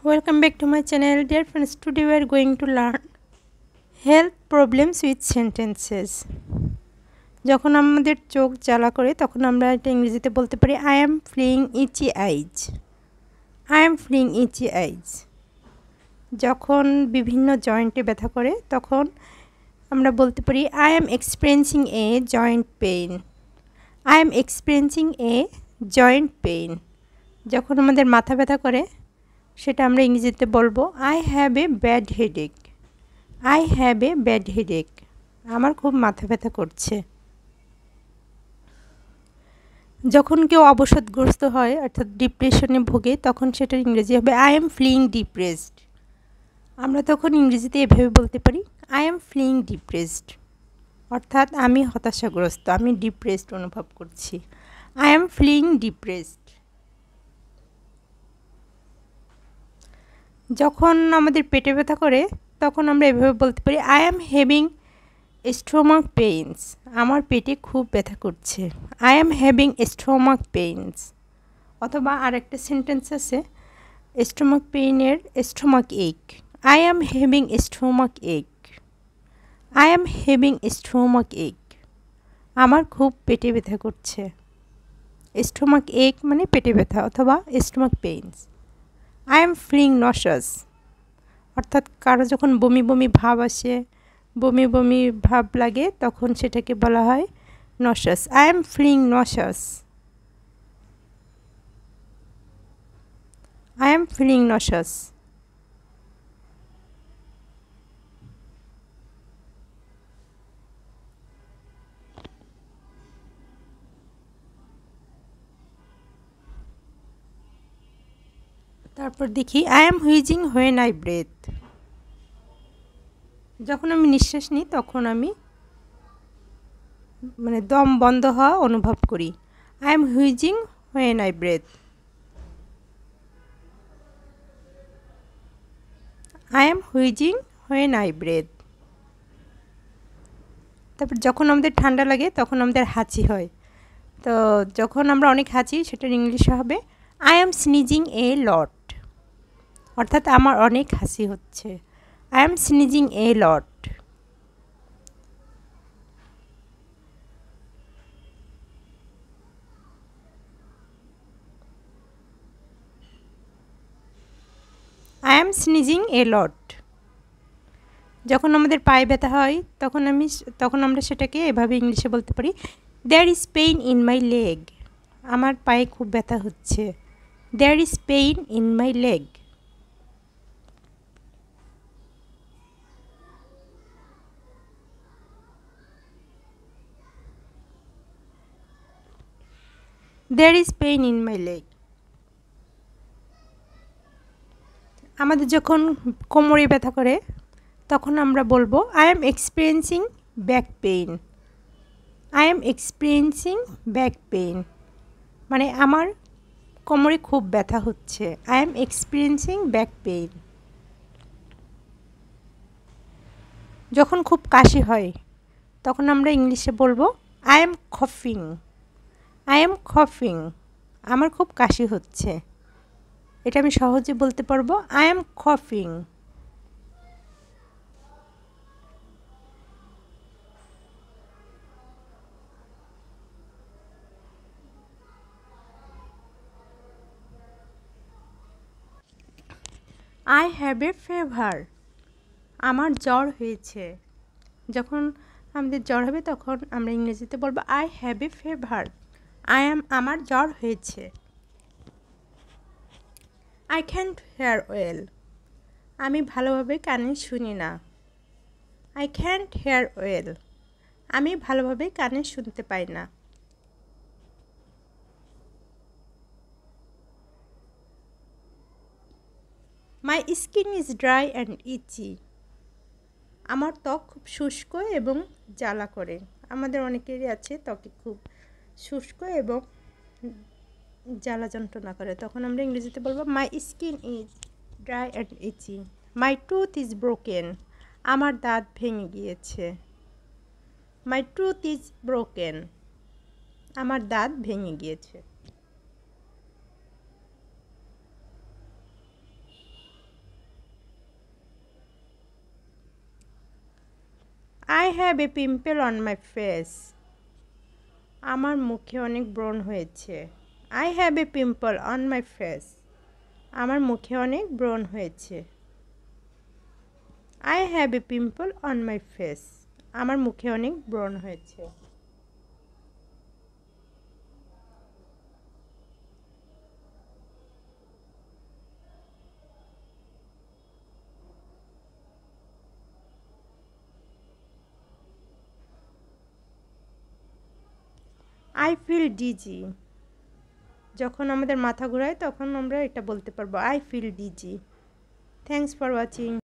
Welcome back to my channel, dear friends. Today we are going to learn health problems with sentences. যখন আমাদের চোখ জ্বালা করে তখন আমরা এটা ইংরেজিতে বলতে পারি I am feeling itchy eyes. I am feeling itchy eyes. যখন বিভিন্ন জয়েন্টে ব্যথা করে তখন আমরা বলতে পারি I am experiencing a joint pain. I am experiencing a joint pain. যখন আমাদের মাথা ব্যথা করে সেটা আমরা ইংরেজিতে বলবো I have a bad headache. I have a bad headache. আমার খুব মাথা ব্যথা করছে। যখন কেউ অবসাদগ্রস্ত হয় অর্থাৎ ডিপ্রেশনে ভোগে তখন সেটার ইংরেজি হবে I am feeling depressed. আমরা তখন ইংরেজিতে এভাবে বলতে পারি I am feeling depressed. অর্থাৎ আমি হতাশাগ্রস্ত, আমি ডিপ্রেসড অনুভব করছি। I am feeling depressed. যখন আমাদের পেটে ব্যথা করে তখন আমরা এভাবে বলতে পারি I am having stomach pains. আমার পেটে খুব ব্যথা করছে। I am having stomach pains. অথবা আরেকটা সেন্টেন্স আছে স্টমাক পেইনের stomach ache. I am having stomach ache. I am having stomach ache. আমার খুব পেটে ব্যথা করছে। স্টমাক ache মানে পেটে ব্যথা অথবা stomach pains. I am feeling nauseous. অর্থাৎ কারো যখন বমি বমি ভাব আসে, বমি বমি ভাব লাগে তখন সেটাকে বলা হয় nauseous. I am feeling nauseous. I am feeling nauseous. তারপর দেখি I am wheezing when I breathe. যখন আমি নিঃশ্বাস নিই তখন আমি দম বন্ধ হওয়া অনুভব করি। I am wheezing when I breathe. I am wheezing when I breathe. তারপর যখন আমাদের ঠান্ডা লাগে তখন আমাদের হাঁচি হয়। তো যখন আমরা অনেক হাঁচি সেটার ইংলিশে হবে I am sneezing a lot. অর্থাৎ আমার অনেক হাসি হচ্ছে। I am sneezing a lot. I am sneezing a lot. যখন আমাদের পায়ে ব্যথা হয় তখন আমরা সেটাকে এভাবে ইংলিশে বলতে পারি There is pain in my leg. আমার পায়ে খুব ব্যথা হচ্ছে। There is pain in my leg. There is pain in my leg. আমাদের যখন কোমরে ব্যথা করে তখন আমরা বলবো I am experiencing back pain. I am experiencing back pain. মানে আমার কোমরে খুব ব্যথা হচ্ছে। I am experiencing back pain. যখন খুব কাশি হয় তখন আমরা ইংলিশে বলবো I am coughing. I am coughing. আমার খুব কাশি হচ্ছে। এটা আমি সহজে বলতে পারবো I am coughing. I have a fever. আমার জ্বর হয়েছে। যখন আমাদের জ্বর হবে তখন আমরা ইংরেজিতে বলবো I have a fever. আমার জ্বর হয়েছে। I can't hear well. আমি ভালোভাবে কানে শুনি না। I can't hear well. আমি ভালোভাবে কানে শুনতে পাই না। My skin is dry and itchy. আমার ত্বক খুব শুষ্ক এবং জ্বালা করে। আমাদের অনেকেরই আছে ত্বকে খুব শুষ্ক এবং জ্বালা যন্ত্রণা করে তখন আমরা ইংরেজিতে বলবো My skin is dry and itchy. My tooth is broken. আমার দাঁত ভেঙে গিয়েছে। My tooth is broken. আমার দাঁত ভেঙে গিয়েছে। I have a pimple on my face. আমার মুখে অনেক ব্রণ হয়েছে। I have a pimple on my face. আমার মুখে অনেক ব্রণ হয়েছে। I have a pimple on my face. আমার মুখে অনেক ব্রণ হয়েছে। I feel dizzy. যখন আমাদের মাথা ঘোরায় তখন আমরা এটা বলতে পারবো, I feel dizzy. Thanks for watching.